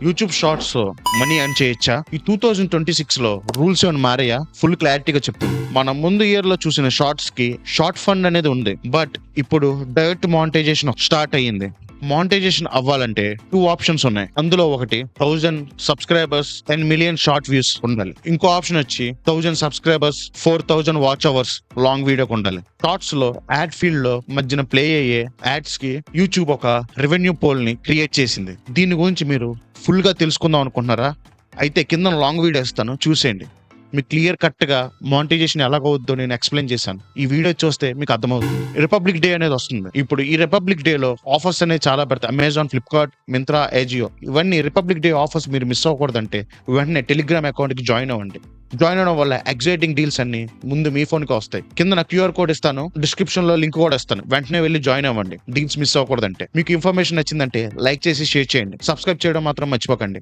YouTube shorts money earn చేయొచ్చా? ఈ 2026 లో రూల్స్ ఏమైనా మారాయా? ఫుల్ క్లారిటీగా చెప్తుంది. మనం ముందు ఇయర్ లో చూసిన షార్ట్స్ కి షార్ట్ ఫండ్ అనేది ఉంది, బట్ ఇప్పుడు డైరెక్ట్ మానిటైజేషన్ స్టార్ట్ అయ్యింది. మానిటైజేషన్ అవ్వాలంటే 2 ఆప్షన్స్ ఉన్నాయి. అందులో ఒకటి 1000 సబ్స్క్రైబర్స్ 10 మిలియన్ షార్ట్ వ్యూస్ ఉండాలి. ఇంకో ఆప్షన్ వచ్చి 1000 సబ్స్క్రైబర్స్ 4000 వాచ్ అవర్స్ లాంగ్ వీడియోకి ఉండాలి. షార్ట్స్ లో యాడ్ ఫీల్డ్ లో మధ్యన ప్లే అయ్యే యాడ్స్ కి యూట్యూబ్ ఒక రెవెన్యూ పోల్ ని క్రియేట్ చేసింది. దీని గురించి మీరు ఫుల్ గా తెలుసుకుందాం అనుకుంటున్నారా? అయితే కింద లాంగ్ వీడియో ఇస్తాను, చూసేయండి. మీకు క్లియర్ కట్ గా మానిటైజేషన్ ఎలాగవుద్దో నేను ఎక్స్ప్లెయిన్ చేశాను. ఈ వీడియో చూస్తే మీకు అర్థమవుతుంది. రిపబ్లిక్ డే అనేది వస్తుంది. ఇప్పుడు ఈ రిపబ్లిక్ డే లో ఆఫర్స్ అనేది చాలా పెడతాయి. అమెజాన్, ఫ్లిప్కార్ట్, మింత్రా, ఏజియో, ఇవన్నీ రిపబ్లిక్ డే ఆఫర్స్ మీరు మిస్ అవ్వకూడదంటే వెంటనే టెలిగ్రామ్ అకౌంట్ కి జాయిన్ అవ్వండి. జాయిన్ అవడం వల్ల ఎగ్జైటింగ్ డీల్స్ అన్ని ముందు మీ ఫోన్ కి వస్తాయి. కింద నా QR కోడ్ ఇస్తాను, డిస్క్రిప్షన్ లో లింక్ కూడా ఇస్తాను. వెంటనే వెళ్ళి జాయిన్ అవ్వండి, డీల్స్ మిస్ అవ్వకూడదంటే. మీకు ఇన్ఫర్మేషన్ నచ్చిందంటే లైక్ చేసి షేర్ చేయండి. సబ్స్క్రైబ్ చేయడం మాత్రం మర్చిపోకండి.